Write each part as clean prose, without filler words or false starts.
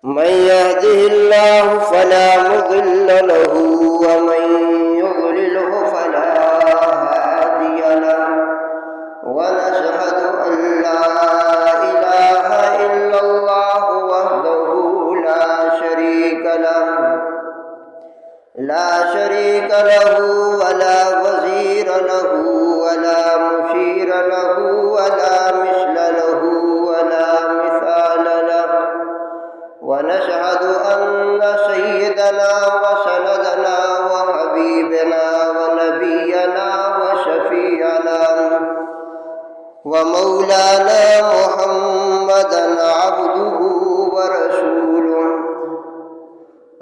من يهده الله فلا مضل له ومن يضلله فلا هادي له ونشهد أن لا إله إلا الله وحده لا شريك له ولا وزير له ولا مشير له ولا مثل له ولا مثال له ونشهد أن سيدنا وسندنا وحبيبنا ونبينا وشفيعنا ومولانا محمدا عبده ورسوله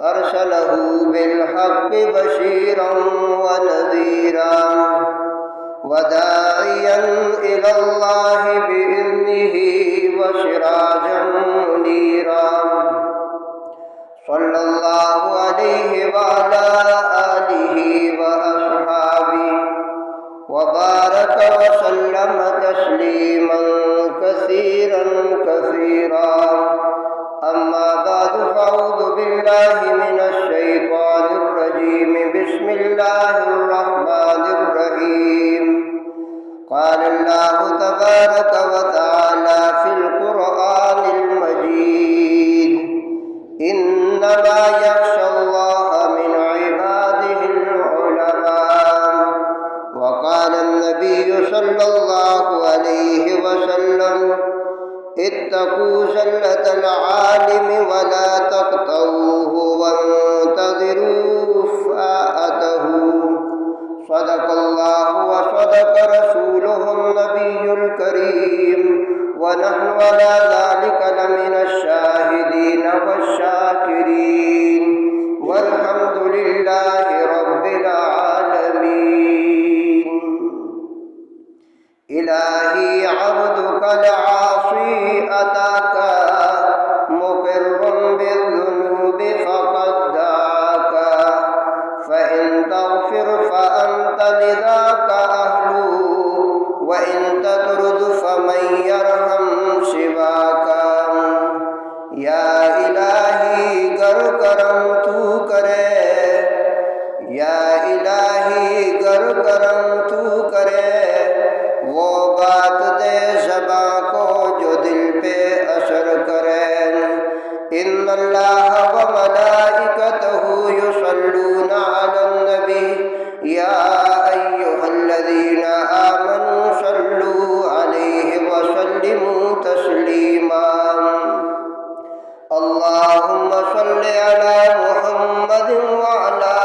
أرسله بالحق بشيرا ونذيرا وداعيا إلى الله بإذنه وسراجا منيرا صلى الله عليه وعلى آله وأصحابه وبارك وسلم تسليما كثيرا أما بعد فأعوذ بالله من الشيطان الرجيم بسم الله الرحمن الرحيم قال الله تبارك وتعالى في القرآن المجيد إنما يخشى الله من عباده العلماء وقال النبي صلى الله عليه وسلم اتقوا زلة العالم ولا تقطعوه وانتظروا فاءته صدق الله وصدق رسوله النبي الكريم ونحن على ذلك لمن الشاهدين والشاكرين والحمد لله رب العالمين. إلهي عبدك العاصي أتاك مقر بالذنوب فقد دعاك فإن تغفر فأنت لذاك أهل وإن تطرد فمن يرحم سواك. یا الہی گر کرم تو کرے یا الہی گر کرم تو کرے وہ بات دے زباں کو جو دل پہ اثر کرے. ان اللہ و ملائکتہ یصلون علی النبی یا ایہا الذین آمنوا صلوا علیہ وسلموا تسلیما. اللهم صل على محمد وعلى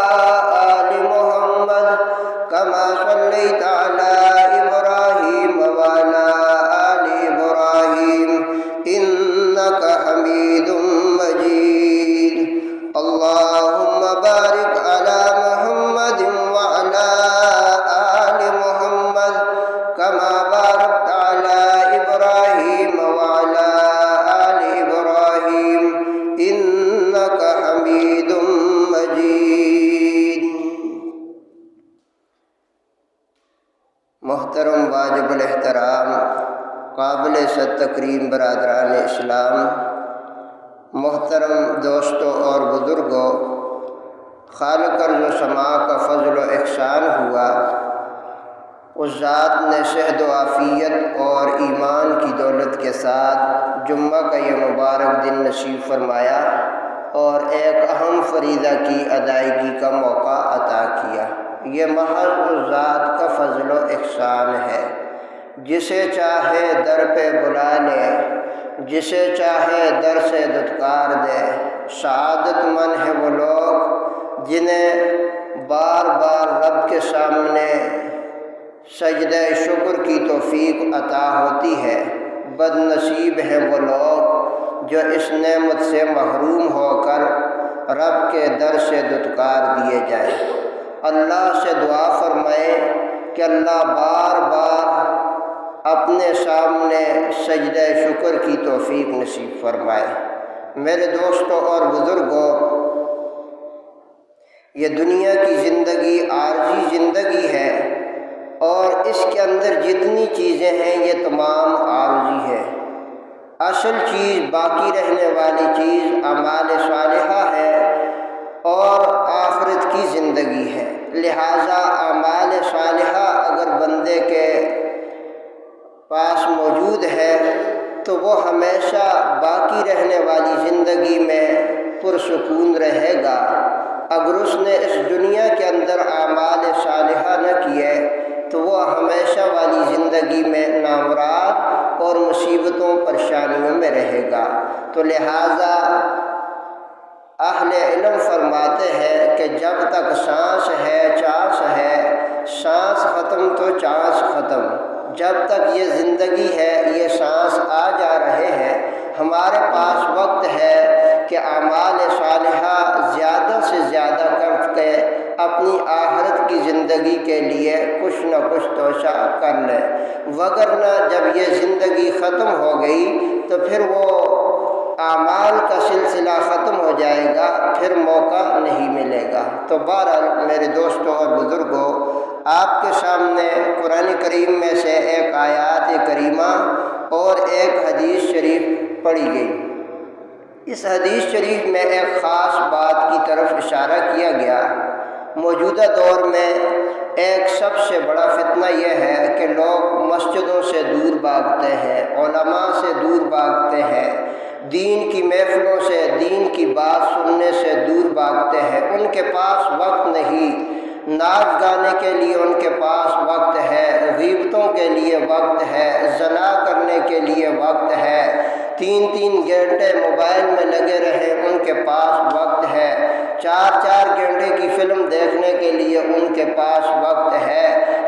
آل محمد كما صليت على إبراهيم وعلى آل إبراهيم إنك حميد مجيد. اللهم بارك على محمد وعلى آل محمد كما باركت على إبراهيم وعلى آل إبراهيم إنك حميد مجيد. محترم واجب الاحترام قابل صد تکریم برادران اسلام، محترم دوستوں اور بزرگوں، خالق ارض و سماع کا فضل و احسان ہوا، اس ذات نے صحت و عافیت اور ایمان کی دولت کے ساتھ جمعہ کا یہ مبارک دن نصیب فرمایا اور ایک اہم فریضہ کی ادائیگی کا موقع عطا کیا. یہ محض اس ذات کا فضل و احسان ہے. جسے چاہے در پہ بلا لے، جسے چاہے در سے دھتکار دے. سعادت مند ہے وہ لوگ جنہیں بار بار رب کے سامنے سجدہ شکر کی توفیق عطا ہوتی ہے. بد نصیب ہیں وہ لوگ جو اس نعمت سے محروم ہو کر رب کے در سے دتکار دیے جائیں۔ اللہ سے دعا فرمائیں کہ اللہ بار بار اپنے سامنے سجدہ شکر کی توفیق نصیب فرمائے۔ میرے دوستوں اور بزرگوں، یہ دنیا کی زندگی عارضی زندگی ہے اور اس کے اندر جتنی چیزیں ہیں یہ تمام عارضی ہے۔ اصل چیز، باقی رہنے والی چیز اعمال صالحہ ہے اور آخرت کی زندگی ہے۔ لہٰذا اعمال صالحہ اگر بندے کے پاس موجود ہے تو وہ ہمیشہ باقی رہنے والی زندگی میں پرسکون رہے گا۔ اگر اس نے اس دنیا کے اندر اعمال صالحہ نہ کیے تو وہ ہمیشہ والی زندگی میں نامراد اور مصیبتوں پریشانیوں میں رہے گا۔ تو لہٰذا اہل علم فرماتے ہیں کہ جب تک سانس ہے چانس ہے، سانس ختم تو چانس ختم۔ جب تک یہ زندگی ہے، یہ سانس آ جا رہے ہیں، ہمارے پاس وقت ہے کہ اعمال صالحہ زیادہ سے زیادہ کر کے اپنی آخرت کی زندگی کے لیے کچھ نہ کچھ توشہ کر لیں، وگرنہ جب یہ زندگی ختم ہو گئی تو پھر وہ اعمال کا سلسلہ ختم ہو جائے گا، پھر موقع نہیں ملے گا۔ تو بہرحال میرے دوستوں اور بزرگوں، آپ کے سامنے قرآن کریم میں سے ایک آیات کریمہ اور ایک حدیث شریف پڑھی گئی۔ اس حدیث شریف میں ایک خاص بات کی طرف اشارہ کیا گیا۔ موجودہ دور میں ایک سب سے بڑا فتنہ یہ ہے کہ لوگ مسجدوں سے دور بھاگتے ہیں، علماء سے دور بھاگتے ہیں، دین کی محفلوں سے، دین کی بات سننے سے دور بھاگتے ہیں۔ ان کے پاس وقت نہیں، ناچ گانے کے لیے ان کے پاس وقت ہے، غیبتوں کے لیے وقت ہے، زنا کرنے کے لیے وقت ہے، 3 گھنٹے موبائل میں لگے رہے ان کے پاس وقت ہے، 4 گھنٹے کی فلم دیکھنے کے لیے ان کے پاس وقت ہے،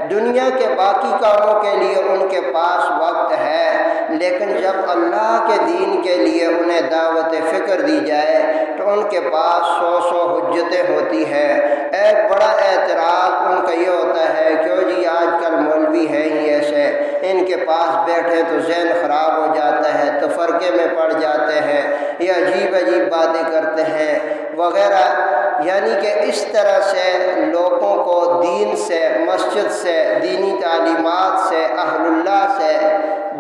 دنیا کے باقی کاموں کے لیے ان کے پاس وقت ہے۔ لیکن جب اللہ کے دین کے لیے انہیں دعوت فکر دی جائے تو ان کے پاس 100 حجتیں ہوتی ہیں۔ ایک بڑا اعتراض ان کا یہ ہوتا ہے، کیوں جی آج کل مولوی ہیں ہی ایسے، ان کے پاس بیٹھے تو ذہن خراب ہو جاتا ہے، تو فرقے میں پڑ جاتے ہیں، یہ عجیب باتیں کرتے ہیں وغیرہ۔ یعنی کہ اس طرح سے لوگوں کو دین سے، مسجد سے، دینی تعلیمات سے، اہل اللہ سے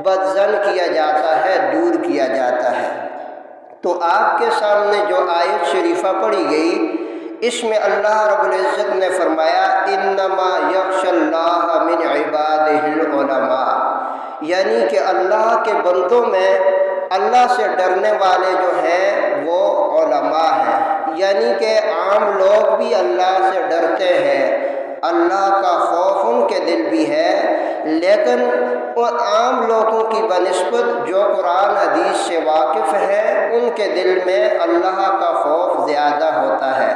بدظن کیا جاتا ہے، دور کیا جاتا ہے۔ تو آپ کے سامنے جو آیت شریفہ پڑھی گئی، اس میں اللہ رب العزت نے فرمایا انما یخشی اللہ من عبادہ العلماء، یعنی کہ اللہ کے بندوں میں اللہ سے ڈرنے والے جو ہیں وہ علماء ہیں۔ یعنی کہ عام لوگ بھی اللہ سے ڈرتے ہیں، اللہ کا خوف ان کے دل بھی ہے، لیکن ان عام لوگوں کی بنسبت جو قرآن حدیث سے واقف ہیں ان کے دل میں اللہ کا خوف زیادہ ہوتا ہے۔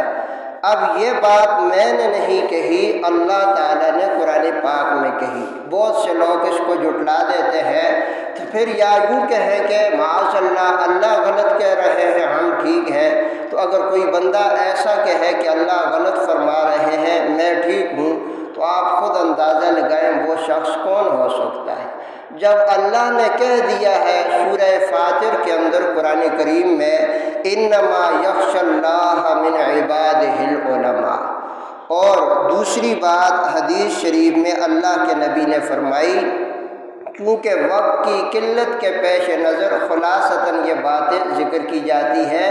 اب یہ بات میں نے نہیں کہی، اللہ تعالیٰ نے قرآن پاک میں کہی۔ بہت سے لوگ اس کو جھٹلا دیتے ہیں، تو پھر یا یوں کہیں کہ معاذ اللہ، اللہ غلط کہہ رہے ہیں، ہم ٹھیک ہیں۔ تو اگر کوئی بندہ ایسا کہے کہ اللہ غلط فرما رہے ہیں، میں ٹھیک ہوں، تو آپ خود اندازہ لگائیں وہ شخص کون ہو سکتا ہے۔ جب اللہ نے کہہ دیا ہے سورہ فاطر کے اندر قرآن کریم میں انما یخشی اللہ من عبادہ العلماء، اور دوسری بات حدیث شریف میں اللہ کے نبی نے فرمائی، کیونکہ وقت کی قلت کے پیش نظر خلاصتاً یہ باتیں ذکر کی جاتی ہے،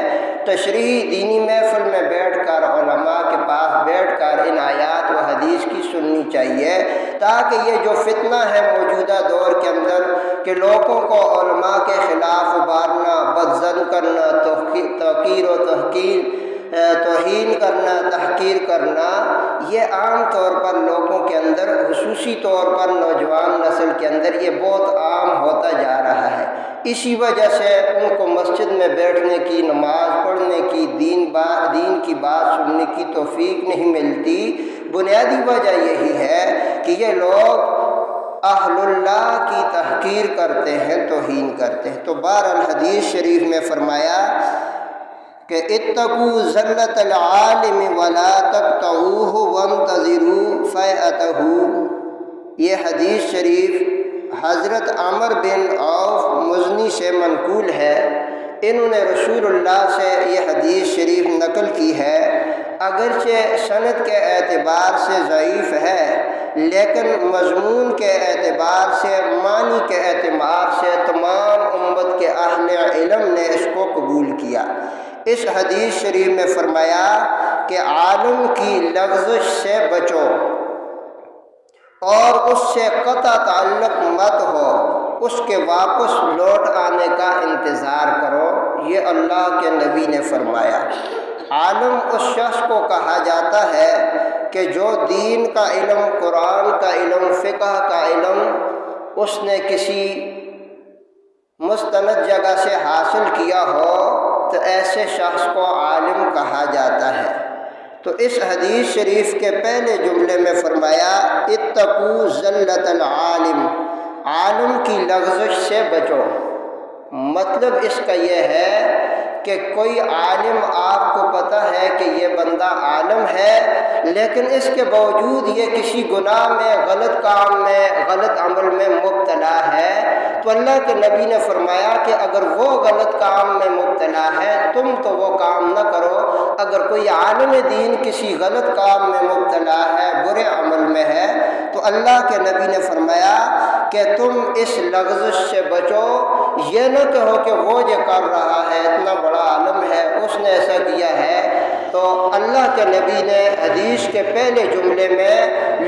تشریح دینی محفل میں بیٹھ کر، علماء کے پاس بیٹھ کر ان آیات و حدیث کی سننی چاہیے، تاکہ یہ جو فتنہ ہے موجودہ دور کے اندر کہ لوگوں کو علماء کے خلاف ابھارنا، بدظن کرنا، توقیر و توہین کرنا، تحقیر کرنا، یہ عام طور پر لوگوں کے اندر، خصوصی طور پر نوجوان نسل کے اندر یہ بہت عام ہوتا جا رہا ہے۔ اسی وجہ سے ان کو مسجد میں بیٹھنے کی، نماز پڑھنے کی، دین کی بات سننے کی توفیق نہیں ملتی۔ بنیادی وجہ یہی ہے کہ یہ لوگ اہل اللہ کی تحقیر کرتے ہیں، توہین کرتے ہیں۔ تو بہرحال حدیث شریف میں فرمایا کہ اتقوا ذلت العالم ولا تقطعوہ وانتظروا فیأتہ۔ یہ حدیث شریف حضرت عمر بن عوف مزنی سے منقول ہے۔ انہوں نے رسول اللہ سے یہ حدیث شریف نقل کی ہے، اگرچہ سند کے اعتبار سے ضعیف ہے لیکن مضمون کے اعتبار سے، معنی کے اعتبار سے تمام امت کے اہل علم نے اس کو قبول کیا۔ اس حدیث شریف میں فرمایا کہ عالم کی لغزش سے بچو اور اس سے قطع تعلق مت ہو، اس کے واپس لوٹ آنے کا انتظار کرو۔ یہ اللہ کے نبی نے فرمایا۔ عالم اس شخص کو کہا جاتا ہے کہ جو دین کا علم، قرآن کا علم، فقہ کا علم اس نے کسی مستند جگہ سے حاصل کیا ہو تو ایسے شخص کو عالم کہا جاتا ہے۔ تو اس حدیث شریف کے پہلے جملے میں فرمایا اتقوا ذلت العالم، عالم کی لغزش سے بچو۔ مطلب اس کا یہ ہے کہ کوئی عالم، آپ کو پتہ ہے کہ یہ بندہ عالم ہے لیکن اس کے باوجود یہ کسی گناہ میں، غلط کام میں، غلط عمل میں مبتلا ہے، تو اللہ کے نبی نے فرمایا کہ اگر وہ غلط کام میں مبتلا ہے تم تو وہ کام نہ کرو۔ اگر کوئی عالم دین کسی غلط کام میں مبتلا ہے، برے عمل میں ہے، تو اللہ کے نبی نے فرمایا کہ تم اس لغزش سے بچو۔ یہ نہ کہو کہ وہ جو کر رہا ہے اتنا بڑا عالم ہے، اس نے ایسا کیا ہے۔ تو اللہ کے نبی نے حدیث کے پہلے جملے میں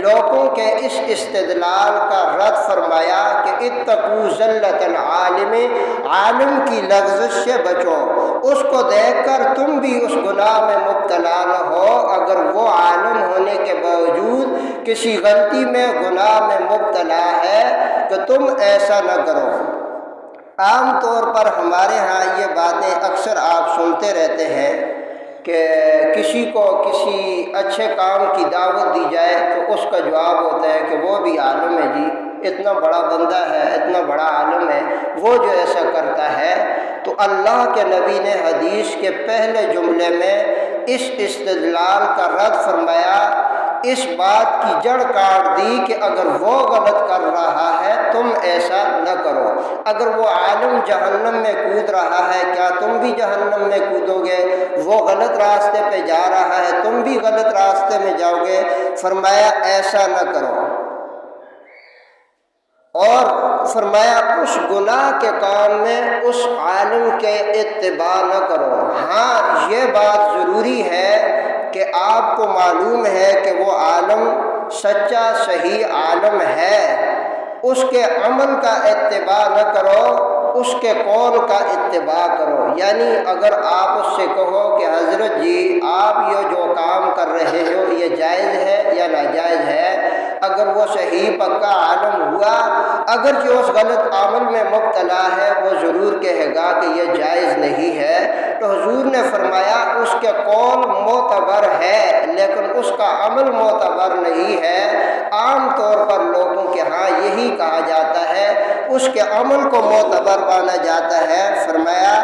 لوگوں کے اس استدلال کا رد فرمایا کہ اتقوا ذلت العالم، عالم کی لغزش سے بچو، اس کو دیکھ کر تم بھی اس گناہ میں مبتلا نہ ہو۔ اگر وہ عالم ہونے کے باوجود کسی غلطی میں، گناہ میں مبتلا ہے تو تم ایسا نہ کرو۔ عام طور پر ہمارے ہاں یہ باتیں اکثر آپ سنتے رہتے ہیں کہ کسی کو کسی اچھے کام کی دعوت دی جائے تو اس کا جواب ہوتا ہے کہ وہ بھی عالم ہے جی، اتنا بڑا بندہ ہے، اتنا بڑا عالم ہے، وہ جو ایسا کرتا ہے۔ تو اللہ کے نبی نے حدیث کے پہلے جملے میں اس استدلال کا رد فرمایا، اس بات کی جڑ کاٹ دی کہ اگر وہ غلط کر رہا ہے تم ایسا نہ کرو۔ اگر وہ عالم جہنم میں کود رہا ہے، کیا تم بھی جہنم میں کودو گے؟ وہ غلط راستے پہ جا رہا ہے، تم بھی غلط راستے میں جاؤ گے؟ فرمایا ایسا نہ کرو، اور فرمایا اس گناہ کے کام میں اس عالم کے اتباع نہ کرو۔ ہاں یہ بات ضروری ہے کہ آپ کو معلوم ہے کہ وہ عالم سچا صحیح عالم ہے، اس کے عمل کا اتباع نہ کرو، اس کے قول کا اتباع کرو۔ یعنی اگر آپ اس سے کہو کہ حضرت جی آپ یہ جو کام کر رہے ہو یہ جائز ہے یا ناجائز ہے، اگر وہ صحیح پکا عالم ہوا، اگر جو اس غلط عمل میں مبتلا ہے وہ ضرور کہے گا کہ یہ جائز نہیں ہے، تو حضور نے فرمایا اس کے قول معتبر ہے لیکن اس کا عمل معتبر نہیں ہے۔ عام طور پر لوگوں کے ہاں یہی کہا جاتا ہے، اس کے عمل کو معتبر مانا جاتا ہے۔ فرمایا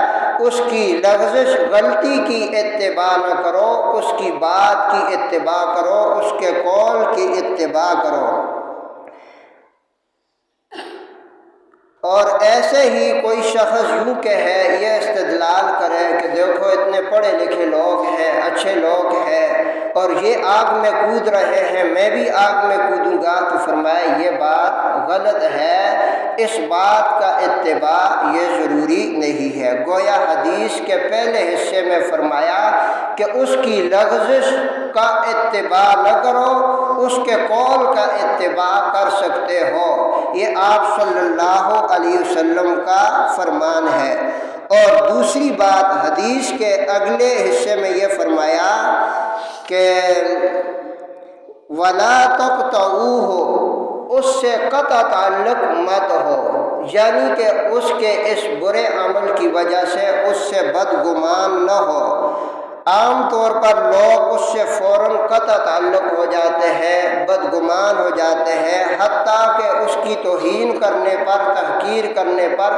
اس کی لغزش، غلطی کی اتباع نہ کرو، اس کی بات کی اتباع کرو، اس کے قول کی اتباع کرو۔ اور ایسے ہی کوئی شخص یوں کہے، یہ استدلال کرے کہ دیکھو اتنے پڑھے لکھے لوگ ہیں، اچھے لوگ ہیں اور یہ آگ میں کود رہے ہیں، میں بھی آگ میں کودوں گا، تو فرمایا یہ بات غلط ہے، اس بات کا اتباع یہ ضروری نہیں ہے۔ گویا حدیث کے پہلے حصے میں فرمایا کہ اس کی لغزش کا اتباع نہ کرو، اس کے قول کا اتباع کر سکتے ہو۔ یہ آپ صلی اللہ علیہ وسلم کا فرمان ہے۔ اور دوسری بات حدیث کے اگلے حصے میں یہ فرمایا کہ وَلَا تَقْطَعُوهُ، اس سے قطع تعلق مت ہو، یعنی کہ اس کے اس برے عمل کی وجہ سے اس سے بدگمان نہ ہو۔ عام طور پر لوگ اس سے فوراً قطع تعلق ہو جاتے ہیں، بدگمان ہو جاتے ہیں، حتیٰ کہ اس کی توہین کرنے پر، تحقیر کرنے پر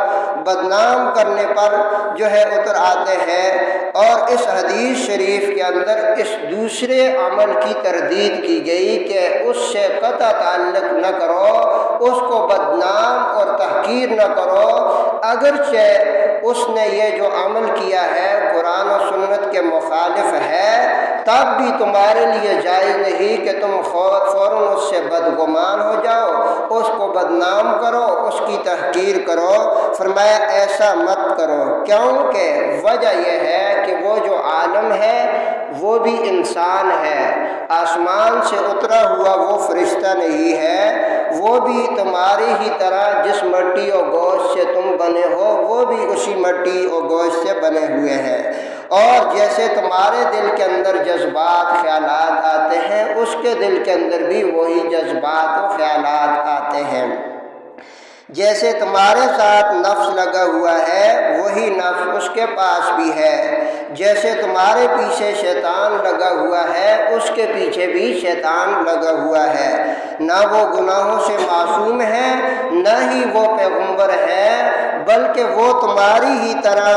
بدنام کرنے پر جو ہے اتر آتے ہیں، اور اس حدیث شریف کے اندر اس دوسرے عمل کی تردید کی گئی کہ اس سے قطع تعلق نہ کرو، اس کو بدنام اور تحقیر نہ کرو، اگرچہ اس نے یہ جو عمل کیا ہے قرآن و سنت کے مخالف ہے، تب بھی تمہارے لیے جائز نہیں کہ تم فوراً اس سے بدگمان ہو جاؤ، اس کو بدنام کرو، اس کی تحقیر کرو۔ فرمایا ایسا مت کرو، کیونکہ وجہ یہ ہے کہ وہ جو عالم ہے وہ بھی انسان ہے، آسمان سے اترا ہوا وہ فرشتہ نہیں ہے، وہ بھی تمہاری ہی طرح جس مٹی اور گوشت سے تم بنے ہو وہ بھی اسی مٹی اور گوشت سے بنے ہوئے ہیں، اور جیسے تمہارے دل کے اندر جذبات خیالات آتے ہیں اس کے دل کے اندر بھی وہی جذبات و خیالات آتے ہیں، جیسے تمہارے ساتھ نفس لگا ہوا ہے وہی نفس اس کے پاس بھی ہے، جیسے تمہارے پیچھے شیطان لگا ہوا ہے اس کے پیچھے بھی شیطان لگا ہوا ہے، نہ وہ گناہوں سے معصوم ہے نہ ہی وہ پیغمبر ہے، بلکہ وہ تمہاری ہی طرح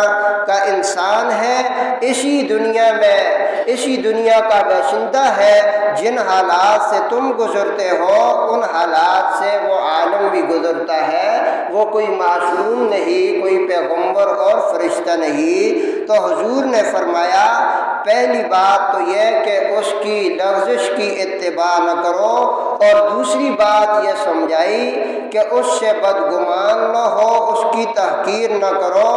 کا انسان ہے، اسی دنیا کا باشندہ ہے، جن حالات سے تم گزرتے ہو ان حالات سے وہ عالم بھی گزرتا ہے، وہ کوئی معصوم نہیں، کوئی پیغمبر اور فرشتہ نہیں۔ تو حضور نے فرمایا پہلی بات تو یہ کہ اس کی لغزش کی اتباع نہ کرو، اور دوسری بات یہ سمجھائی کہ اس سے بدگمان نہ ہو، اس کی تحقیر نہ کرو،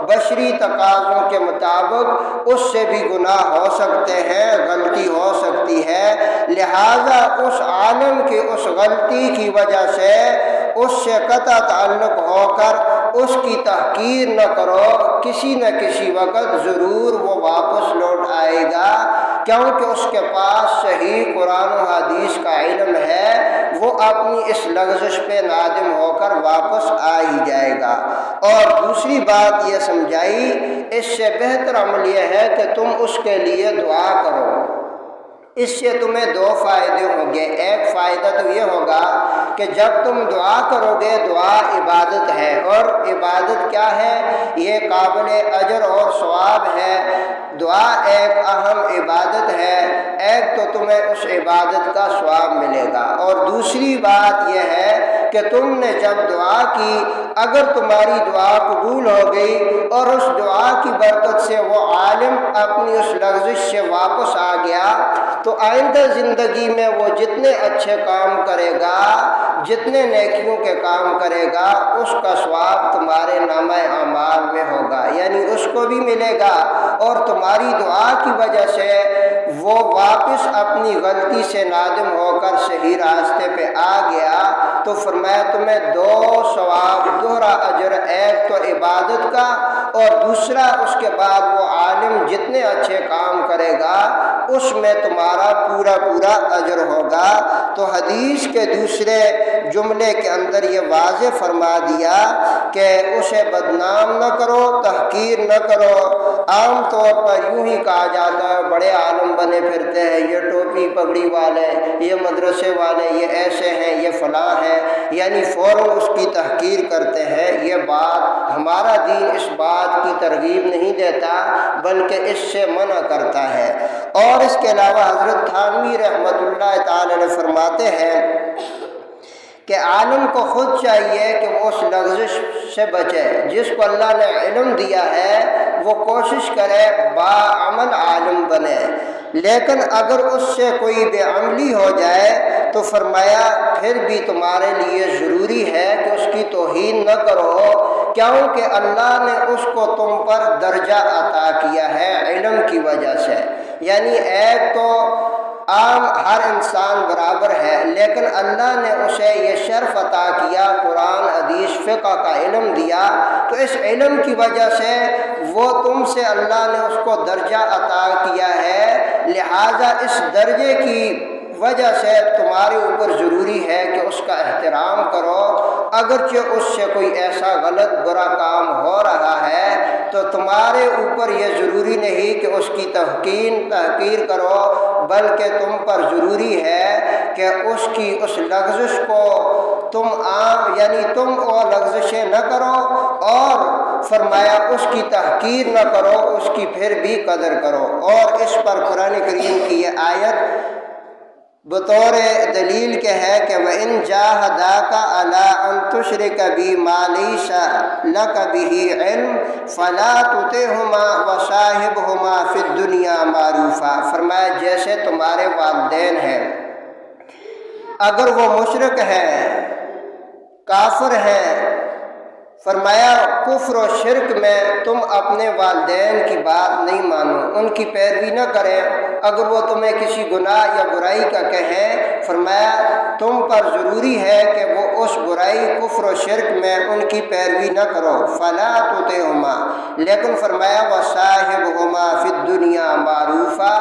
بشری تقاضوں کے مطابق اس سے بھی گناہ ہو سکتے ہیں، غلطی ہو سکتی ہے، لہذا اس عالم کی اس غلطی کی وجہ سے اس سے قطع تعلق ہو کر اس کی تحقیر نہ کرو، کسی نہ کسی وقت ضرور وہ واپس لوٹ آئے گا، کیونکہ اس کے پاس صحیح قرآن و حدیث کا علم ہے، وہ اپنی اس لغزش پہ نادم ہو کر واپس آ ہی جائے گا۔ اور دوسری بات یہ سمجھائی اس سے بہتر عمل یہ ہے کہ تم اس کے لیے دعا کرو، اس سے تمہیں دو فائدے ہوں گے۔ ایک فائدہ تو یہ ہوگا کہ جب تم دعا کرو گے، دعا عبادت ہے، اور عبادت کیا ہے؟ یہ قابل اجر اور ثواب ہے، دعا ایک اہم عبادت ہے، ایک تو تمہیں اس عبادت کا ثواب ملے گا، اور دوسری بات یہ ہے کہ تم نے جب دعا کی، اگر تمہاری دعا قبول ہو گئی اور اس دعا کی برکت سے وہ عالم اپنی اس لغزش سے واپس آ گیا، تو آئندہ زندگی میں وہ جتنے اچھے کام کرے گا، جتنے نیکیوں کے کام کرے گا، اس کا ثواب تمہارے نامہ اعمال میں ہوگا، یعنی اس کو بھی ملے گا، اور تمہاری دعا کی وجہ سے وہ واپس اپنی غلطی سے نادم ہو کر صحیح راستے پہ آ گیا، تو فرمایا تمہیں دو ثواب، دوہرا اجر، ایک تو عبادت کا، اور دوسرا اس کے بعد وہ عالم جتنے اچھے کام کرے گا اس میں تمہارا پورا اجر ہوگا۔ تو حدیث کے دوسرے جملے کے اندر یہ واضح فرما دیا کہ اسے بدنام نہ کرو، تحقیر نہ کرو۔ عام طور پر یوں ہی کہا جاتا ہے بڑے عالم بنے پھرتے ہیں، یہ ٹوپی پگڑی والے، یہ مدرسے والے، یہ ایسے ہیں، یہ فلاں ہیں، یعنی فوراً اس کی تحقیر کرتے ہیں۔ یہ بات ہمارا دین اس بات کی ترغیب نہیں دیتا بلکہ اس سے منع کرتا ہے۔ اور اس کے علاوہ حضرت تھانوی رحمۃ اللہ تعالی نے فرماتے ہیں کہ عالم کو خود چاہیے کہ وہ اس لغزش سے بچے، جس کو اللہ نے علم دیا ہے وہ کوشش کرے باعمل عالم بنے، لیکن اگر اس سے کوئی بے عملی ہو جائے تو فرمایا پھر بھی تمہارے لیے ضروری ہے کہ اس کی توہین نہ کرو، کیونکہ اللہ نے اس کو تم پر درجہ عطا کیا ہے علم کی وجہ سے۔ یعنی ایک تو عام ہر انسان برابر ہے، لیکن اللہ نے اسے یہ شرف عطا کیا، قرآن حدیث فقہ کا علم دیا، تو اس علم کی وجہ سے وہ تم سے اللہ نے اس کو درجہ عطا کیا ہے، لہذا اس درجے کی وجہ سے تمہارے اوپر ضروری ہے کہ اس کا احترام کرو، اگرچہ اس سے کوئی ایسا غلط برا کام ہو رہا ہے تو تمہارے اوپر یہ ضروری نہیں کہ اس کی تحقیر کرو، بلکہ تم پر ضروری ہے کہ اس کی اس لغزش کو تم تم وہ لغزشیں نہ کرو، اور فرمایا اس کی تحقیر نہ کرو، اس کی پھر بھی قدر کرو۔ اور اس پر قرآن کریم کی یہ آیت بطور دلیل کے ہے کہ وَإِن جَاهَدَاكَ عَلَىٰ أَن تُشْرِكَ بِي مَا لَيْسَ لَكَ بِهِ عِلْمٌ فَلَا تُطِعْهُمَا وَصَاحِبْهُمَا فِي الدُّنْيَا مَعْرُوفًا۔ فرمایا جیسے تمہارے والدین ہیں، اگر وہ مشرک ہیں، کافر ہیں، فرمایا کفر و شرک میں تم اپنے والدین کی بات نہیں مانو، ان کی پیروی نہ کریں۔ اگر وہ تمہیں کسی گناہ یا برائی کا کہیں، فرمایا تم پر ضروری ہے کہ وہ اس برائی کفر و شرک میں ان کی پیروی نہ کرو۔ فلا تطعهما، لیکن فرمایا وصاحبهما فی الدنیا معروفا،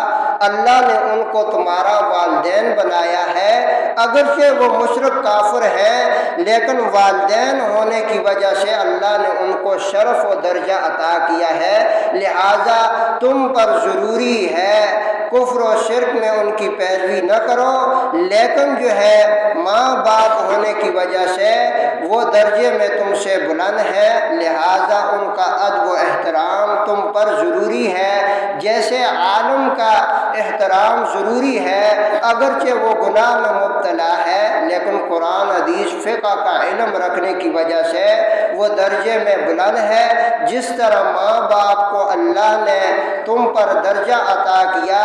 اللہ نے ان کو تمہارا والدین بنایا ہے، اگرچہ وہ مشرک کافر ہیں، لیکن والدین ہونے کی وجہ سے اللہ نے ان کو شرف و درجہ عطا کیا ہے، لہذا تم پر ضروری ہے کفر و شرک میں ان کی پیروی نہ کرو، لیکن جو ہے ماں باپ ہونے کی وجہ سے وہ درجے میں تم سے بلند ہے، لہذا ان کا ادب و احترام تم پر ضروری ہے، جیسے عالم کا احترام ضروری ہے اگرچہ وہ گناہ میں مبتلا ہے، لیکن قرآن حدیث فقہ کا علم رکھنے کی وجہ سے وہ درجے میں بلند ہے۔ جس طرح ماں باپ کو اللہ نے تم پر درجہ عطا کیا،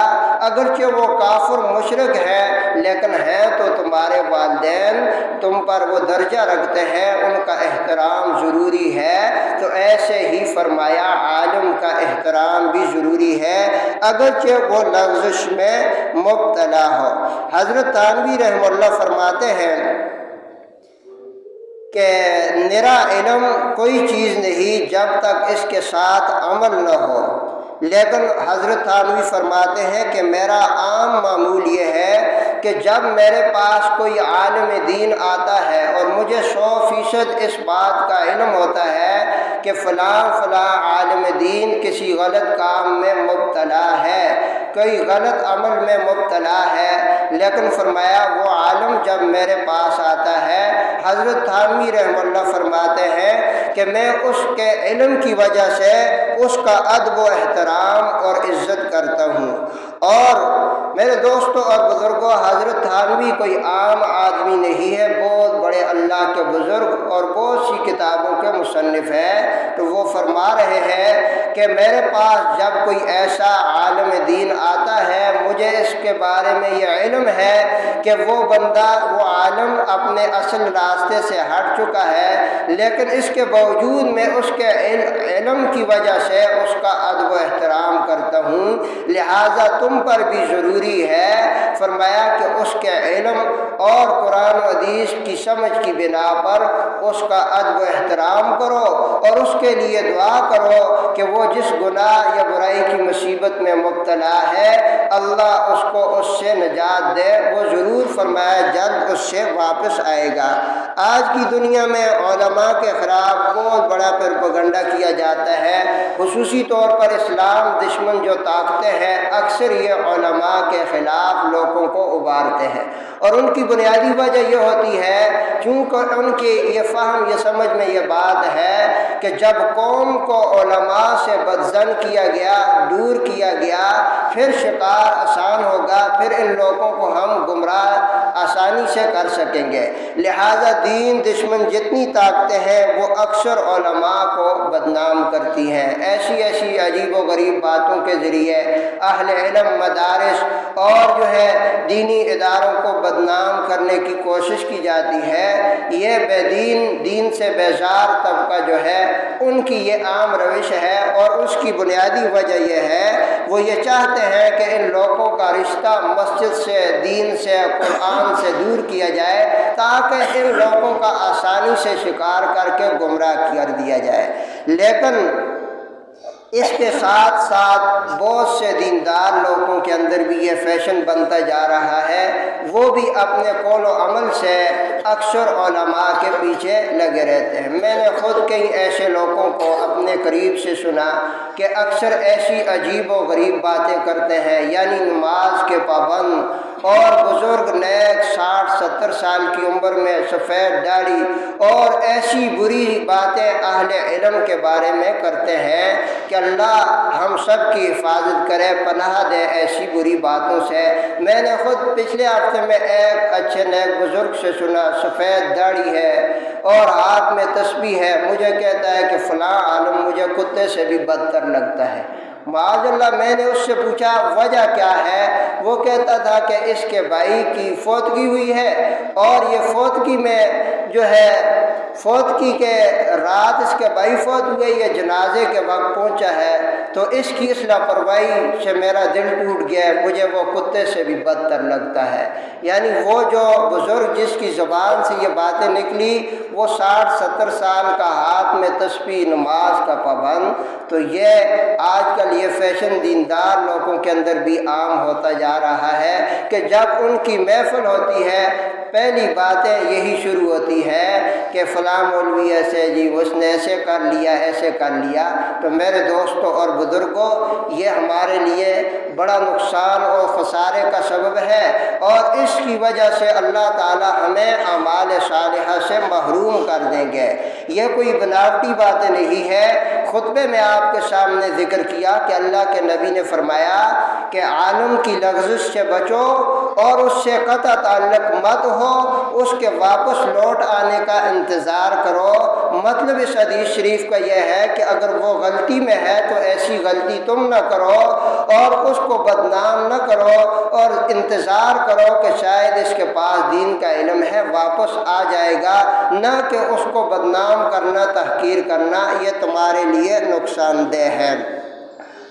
اگرچہ وہ کافر مشرک ہے لیکن ہیں تو تمہارے والدین، تم پر وہ درجہ رکھتے ہیں، ان کا احترام ضروری ہے، تو ایسے ہی فرمایا عالم کا احترام بھی ضروری ہے اگرچہ وہ لغزش میں مبتلا ہو۔ حضرت تھانوی رحمہ اللہ فرماتے ہیں کہ نرا علم کوئی چیز نہیں جب تک اس کے ساتھ عمل نہ ہو، لیکن حضرت تھانوی فرماتے ہیں کہ میرا عام معمول یہ ہے کہ جب میرے پاس کوئی عالم دین آتا ہے اور مجھے 100% اس بات کا علم ہوتا ہے کہ فلاں عالم دین کسی غلط کام میں مبتلا ہے، کوئی غلط عمل میں مبتلا ہے، لیکن فرمایا وہ عالم جب میرے پاس آتا ہے، حضرت تھانوی رحمہ اللہ فرماتے ہیں کہ میں اس کے علم کی وجہ سے اس کا ادب و احترام اور عزت کرتا ہوں۔ اور میرے دوستوں اور بزرگوں، حضرت تھانوی کوئی عام آدمی نہیں ہے، بہت بڑے اللہ کے بزرگ اور بہت سی کتابوں کے مصنف ہیں، تو وہ فرما رہے ہیں کہ میرے پاس جب کوئی ایسا عالم دین آتا ہے، مجھے اس کے بارے میں یہ علم ہے کہ وہ بندہ، وہ عالم اپنے اصل راستے سے ہٹ چکا ہے، لیکن اس کے باوجود میں اس کے علم کی وجہ سے اس کا ادب و احترام کرتا ہوں، لہٰذا تم پر بھی ضروری ہے فرمایا کہ اس کے علم اور قرآن و حدیث کی سمجھ کی بنا پر اس کا ادب و احترام کرو اور اس کے لیے دعا کرو کہ وہ جس گناہ یا برائی کی مصیبت میں مبتلا ہے، اللہ اس کو اس سے نجات دے، وہ ضرور فرمایا جلد اس سے واپس آئے گا۔ آج کی دنیا میں علماء کے خلاف بہت بڑا پروپیگنڈا کیا جاتا ہے، خصوصی طور پر اسلام دشمن جو طاقتیں ہیں اکثر یہ علماء کے خلاف لوگوں کو ابھارتے ہیں، اور ان کی بنیادی وجہ یہ ہوتی ہے چونکہ ان کی یہ فہم، یہ سمجھ میں یہ بات ہے کہ جب قوم کو علماء سے بدظن کیا گیا، دور کیا گیا، پھر شکار آسان ہوگا، پھر ان لوگوں کو ہم گمراہ آسانی سے کر سکیں گے، لہذا دین دشمن جتنی طاقتیں ہیں وہ اکثر علماء کو بدنام کرتی ہیں، ایسی عجیب و غریب باتوں کے ذریعے اہل علم، مدارس اور جو ہے دینی اداروں کو بدنام کرنے کی کوشش کی جاتی ہے۔ یہ بے دین سے بیزار طبقہ جو ہے ان کی یہ عام روش ہے، اور اس کی بنیادی وجہ یہ ہے وہ یہ چاہتے ہیں کہ ان لوگوں کا رشتہ مسجد سے، دین سے، قرآن سے دور کیا جائے تاکہ ان لوگوں کا آسانی سے شکار کر کے گمراہ کر دیا جائے۔ لیکن اس کے ساتھ ساتھ بہت سے دیندار لوگوں کے اندر بھی یہ فیشن بنتا جا رہا ہے، وہ بھی اپنے قول و عمل سے اکثر علماء کے پیچھے لگے رہتے ہیں۔ میں نے خود کئی ایسے لوگوں کو اپنے قریب سے سنا کہ اکثر ایسی عجیب و غریب باتیں کرتے ہیں، یعنی نماز کے پابند اور بزرگ نیک 60-70 سال کی عمر میں سفید داڑھی اور ایسی بری باتیں اہل علم کے بارے میں کرتے ہیں کہ اللہ ہم سب کی حفاظت کرے، پناہ دے ایسی بری باتوں سے۔ میں نے خود پچھلے ہفتے میں ایک اچھے نیک بزرگ سے سنا، سفید داڑھی ہے اور ہاتھ میں تسبیح ہے، مجھے کہتا ہے کہ فلاں عالم مجھے کتے سے بھی بدتر لگتا ہے۔ معاذ اللہ، میں نے اس سے پوچھا وجہ کیا ہے؟ وہ کہتا تھا کہ اس کے بھائی کی فوتگی ہوئی ہے اور یہ فوتگی میں جو ہے فوتگی کے رات اس کے بھائی فوت ہوئے، یہ جنازے کے وقت پہنچا ہے تو اس کی اس لاپرواہی سے میرا دل ٹوٹ گیا، مجھے وہ کتے سے بھی بدتر لگتا ہے۔ یعنی وہ جو بزرگ جس کی زبان سے یہ باتیں نکلی وہ 60-70 سال کا، ہاتھ میں تسبیح، نماز کا پابند۔ تو یہ آج کل یہ فیشن دیندار لوگوں کے اندر بھی عام ہوتا جا رہا ہے کہ جب ان کی محفل ہوتی ہے پہلی باتیں یہی شروع ہوتی ہے کہ فلاں مولوی ایسے جی، اس نے ایسے کر لیا، ایسے کر لیا۔ تو میرے دوستوں اور بزرگوں، یہ ہمارے لیے بڑا نقصان اور خسارے کا سبب ہے، اور اس کی وجہ سے اللہ تعالی ہمیں اعمال صالحہ سے محروم کر دیں گے۔ یہ کوئی بناوٹی باتیں نہیں ہے۔ خطبے میں آپ کے سامنے ذکر کیا کہ اللہ کے نبی نے فرمایا کہ عالم کی لغزش سے بچو اور اس سے قطع تعلق مت ہو، اس کے واپس لوٹ آنے کا انتظار کرو۔ مطلب اس حدیث شریف کا یہ ہے کہ اگر وہ غلطی میں ہے تو ایسی غلطی تم نہ کرو اور اس کو بدنام نہ کرو، اور انتظار کرو کہ شاید اس کے پاس دین کا علم ہے، واپس آ جائے گا، نہ کہ اس کو بدنام کرنا، تحقیر کرنا، یہ تمہارے لیے نقصان دہ ہے۔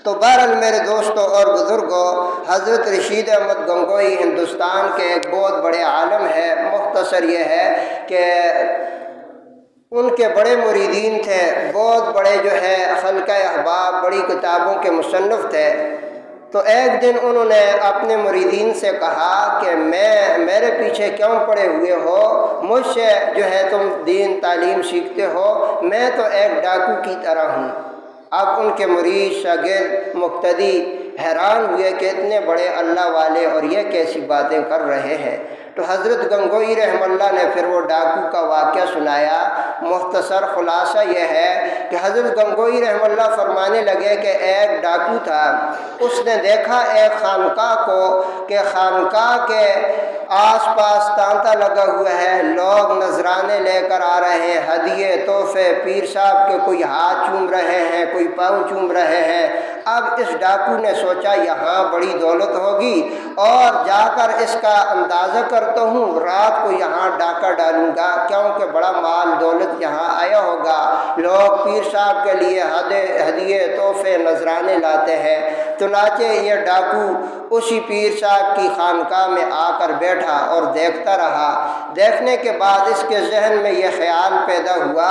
تو بہرحال میرے دوستوں اور بزرگوں، حضرت رشید احمد گنگوئی ہندوستان کے ایک بہت بڑے عالم ہیں۔ مختصر یہ ہے کہ ان کے بڑے مریدین تھے، بہت بڑے جو ہے خلقہ احباب، بڑی کتابوں کے مصنف تھے۔ تو ایک دن انہوں نے اپنے مریدین سے کہا کہ میرے پیچھے کیوں پڑے ہوئے ہو، مجھ سے جو ہے تم دین تعلیم سیکھتے ہو، میں تو ایک ڈاکو کی طرح ہوں۔ اب ان کے مرید، شاگرد، مقتدی حیران ہوئے کہ اتنے بڑے اللہ والے اور یہ کیسی باتیں کر رہے ہیں۔ تو حضرت گنگوئی رحمہ اللہ نے پھر وہ ڈاکو کا واقعہ سنایا۔ مختصر خلاصہ یہ ہے کہ حضرت گنگوئی رحمہ اللہ فرمانے لگے کہ ایک ڈاکو تھا، اس نے دیکھا ایک خانقاہ کو کہ خانقاہ کے آس پاس تانتا لگا ہوا ہے، لوگ نذرانے لے کر آ رہے ہیں، ہدیے، تحفے، پیر صاحب کے کوئی ہاتھ چوم رہے ہیں، کوئی پاؤں چوم رہے ہیں۔ اب اس ڈاکو نے سوچا یہاں بڑی دولت ہوگی اور جا کر اس کا اندازہ کرتا ہوں، رات کو یہاں ڈاکہ ڈالوں گا کیونکہ بڑا مال دولت یہاں آیا ہوگا، لوگ پیر صاحب کے لیے ہدیے، تحفے، نذرانے لاتے ہیں۔ چنانچہ یہ ڈاکو اسی پیر صاحب کی خانقاہ میں آ کر بیٹھا اور دیکھتا رہا۔ دیکھنے کے بعد اس کے ذہن میں یہ خیال پیدا ہوا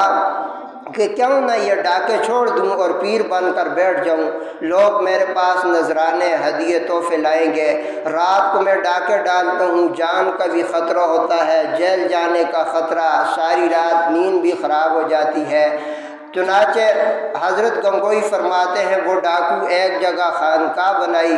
کہ کیوں نہ یہ ڈاکے چھوڑ دوں اور پیر بن کر بیٹھ جاؤں، لوگ میرے پاس نذرانے، ہدیے، تحفے لائیں گے، رات کو میں ڈاکے ڈالتا ہوں، جان کا بھی خطرہ ہوتا ہے، جیل جانے کا خطرہ، ساری رات نیند بھی خراب ہو جاتی ہے۔ چنانچہ حضرت گنگوئی فرماتے ہیں وہ ڈاکو ایک جگہ خانقاہ بنائی،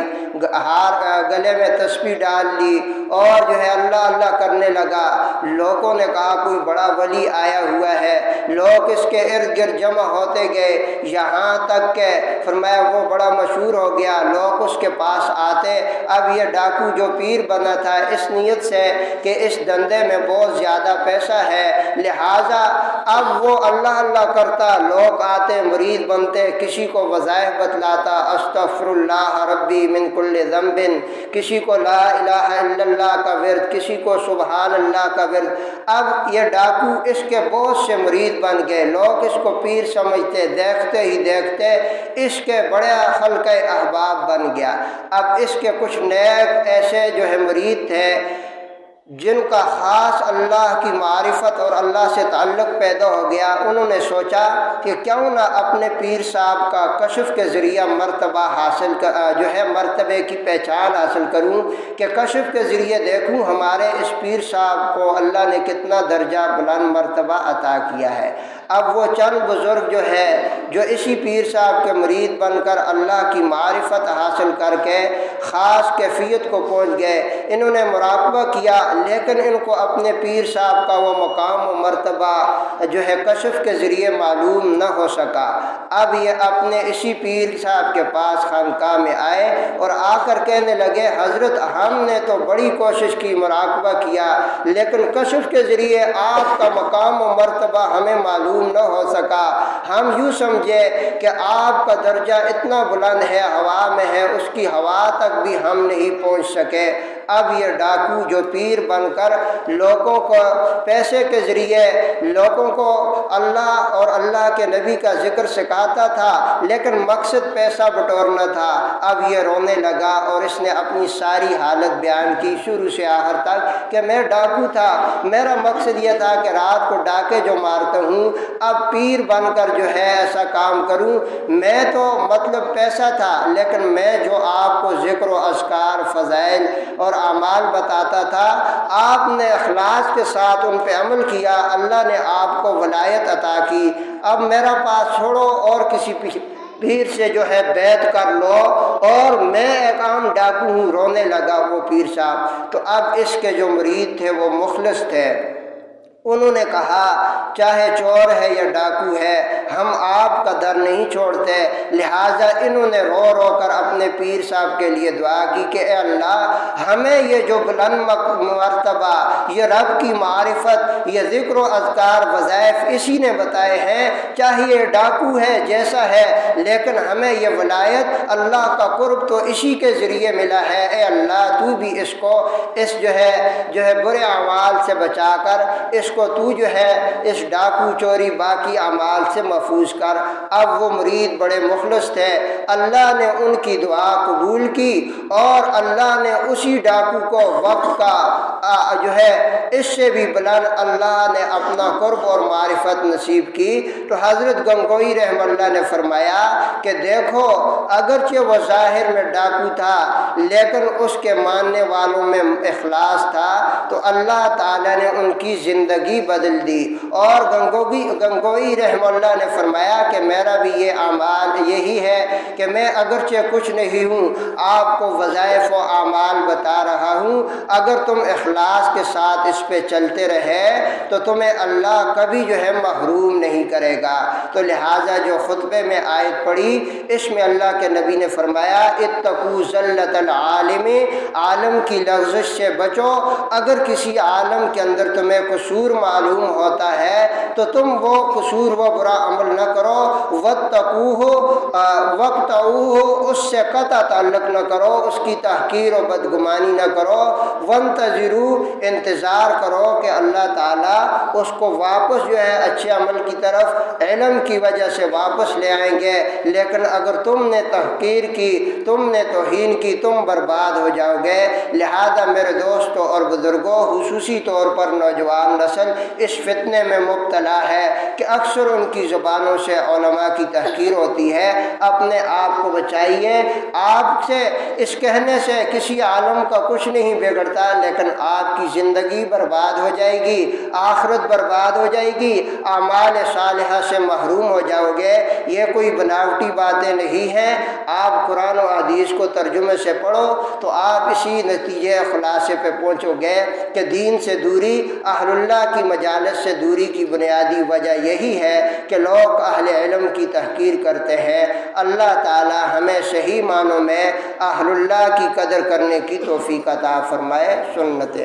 گلے میں تسبیح ڈال لی اور جو ہے اللہ اللہ کرنے لگا۔ لوگوں نے کہا کوئی بڑا ولی آیا ہوا ہے، لوگ اس کے ارد گرد جمع ہوتے گئے، یہاں تک کہ فرمایا وہ بڑا مشہور ہو گیا، لوگ اس کے پاس آتے۔ اب یہ ڈاکو جو پیر بنا تھا اس نیت سے کہ اس دندے میں بہت زیادہ پیسہ ہے، لہٰذا اب وہ اللہ اللہ کرتا، لوگ آتے، مرید بنتے، کسی کو وظائف بتلاتا، استغفر اللہ ربی من کل ذنب، کسی کو لا الہ الا اللہ کا ورد، کسی کو سبحان اللہ کا ورد۔ اب یہ ڈاکو اس کے بہت سے مرید بن گئے، لوگ اس کو پیر سمجھتے، دیکھتے ہی دیکھتے اس کے بڑے خلقہ احباب بن گیا۔ اب اس کے کچھ نیک ایسے جو ہے مرید تھے، جن کا خاص اللہ کی معرفت اور اللہ سے تعلق پیدا ہو گیا، انہوں نے سوچا کہ کیوں نہ اپنے پیر صاحب کا کشف کے ذریعہ مرتبہ حاصل مرتبے کی پہچان حاصل کروں، کہ کشف کے ذریعے دیکھوں ہمارے اس پیر صاحب کو اللہ نے کتنا درجہ بلند مرتبہ عطا کیا ہے۔ اب وہ چند بزرگ جو اسی پیر صاحب کے مرید بن کر اللہ کی معرفت حاصل کر کے خاص کیفیت کو پہنچ گئے، انہوں نے مراقبہ کیا، لیکن ان کو اپنے پیر صاحب کا وہ مقام و مرتبہ کشف کے ذریعے معلوم نہ ہو سکا۔ اب یہ اپنے اسی پیر صاحب کے پاس خانقاہ میں آئے اور آ کر کہنے لگے، حضرت ہم نے تو بڑی کوشش کی، مراقبہ کیا، لیکن کشف کے ذریعے آپ کا مقام و مرتبہ ہمیں معلوم نہ ہو سکا۔ ہم یوں سمجھے کہ آپ کا درجہ اتنا بلند ہے، ہوا میں ہے، اس کی ہوا تک بھی ہم نہیں پہنچ سکے۔ اب یہ ڈاکو جو پیر بن کر لوگوں کو پیسے کے ذریعے لوگوں کو اللہ اور اللہ کے نبی کا ذکر سکھاتا تھا، لیکن مقصد پیسہ بٹورنا تھا، اب یہ رونے لگا اور اس نے اپنی ساری حالت بیان کی شروع سے آخر تک کہ میں ڈاکو تھا، میرا مقصد یہ تھا کہ رات کو ڈاکے جو مارتا ہوں اب پیر بن کر ایسا کام کروں۔ میں تو مطلب پیسہ تھا، لیکن میں جو آپ کو ذکر و اذکار، فضائل اور اعمال بتاتا تھا، آپ نے اخلاص کے ساتھ ان پہ عمل کیا، اللہ نے آپ کو ولایت عطا کی۔ اب میرا پاس چھوڑو اور کسی پیر سے بیعت کر لو، اور میں ایک عام ڈاکو ہوں۔ رونے لگا وہ پیر صاحب۔ تو اب اس کے جو مرید تھے وہ مخلص تھے، انہوں نے کہا چاہے چور ہے یا ڈاکو ہے، ہم آپ کا در نہیں چھوڑتے۔ لہٰذا انہوں نے رو رو کر اپنے پیر صاحب کے لیے دعا کی کہ اے اللہ، ہمیں یہ جو بلند مرتبہ، یہ رب کی معرفت، یہ ذکر و اذکار، وظائف اسی نے بتائے ہیں، چاہے یہ ڈاکو ہے جیسا ہے، لیکن ہمیں یہ ولایت، اللہ کا قرب تو اسی کے ذریعے ملا ہے۔ اے اللہ، تو بھی اس کو اس برے اعمال سے بچا کر اس کو تو اس ڈاکو چوری باقی اعمال سے محفوظ کر۔ اب وہ مرید بڑے مخلص تھے، اللہ نے ان کی دعا قبول کی، اور اللہ نے اسی ڈاکو کو وقت کا اس سے بھی بلند اللہ نے اپنا قرب اور معرفت نصیب کی۔ تو حضرت گنگوئی رحمہ اللہ نے فرمایا کہ دیکھو، اگرچہ وہ ظاہر میں ڈاکو تھا، لیکن اس کے ماننے والوں میں اخلاص تھا، تو اللہ تعالیٰ نے ان کی زندگی بدل دی۔ اور گنگوئی رحمہ اللہ نے فرمایا کہ میرا بھی یہ اعمال یہی ہے کہ میں اگرچہ کچھ نہیں ہوں، آپ کو وظائف و اعمال بتا رہا ہوں، اگر تم اخلاص کے ساتھ اس پہ چلتے رہے تو تمہیں اللہ کبھی محروم نہیں کرے گا۔ تو لہٰذا جو خطبے میں آیت پڑھی، اس میں اللہ کے نبی نے فرمایا اتقوا زلۃ العالم، عالم کی لغزش سے بچو۔ اگر کسی عالم کے اندر تمہیں قصور معلوم ہوتا ہے تو تم وہ قصور، وہ برا عمل نہ کرو، وقتعوہ، اس سے قطع تعلق نہ کرو، اس کی تحقیر و بدگمانی نہ کرو، وانتظروا، انتظار کرو کہ اللہ تعالیٰ اس کو واپس اچھے عمل کی طرف علم کی وجہ سے واپس لے آئیں گے۔ لیکن اگر تم نے تحقیر کی، تم نے توہین کی، تم برباد ہو جاؤ گے۔ لہذا میرے دوستوں اور بزرگوں، خصوصی طور پر نوجوان نسل اس فتنے میں مبتلا ہے کہ اکثر ان کی زبانوں سے علماء کی تحقیر ہوتی ہے۔ اپنے آپ کو بچائیے، آپ سے اس کہنے سے کسی عالم کا کچھ نہیں بگڑتا، لیکن آپ کی زندگی برباد ہو جائے گی، آخرت برباد ہو جائے گی، اعمال صالحہ سے محروم ہو جاؤ گے۔ یہ کوئی بناوٹی باتیں نہیں ہیں۔ آپ قرآن و حدیث کو ترجمے سے پڑھو تو آپ اسی نتیجے خلاصے پہ پہنچو گے کہ دین سے دوری، اہل اللہ کی مجالس سے دوری کی بنیادی وجہ یہی ہے کہ لوگ اہل علم کی تحقیر کرتے ہیں۔ اللہ تعالی ہمیں صحیح معنوں میں اہل اللہ کی قدر کرنے کی توفیق عطا فرمائے۔ سنت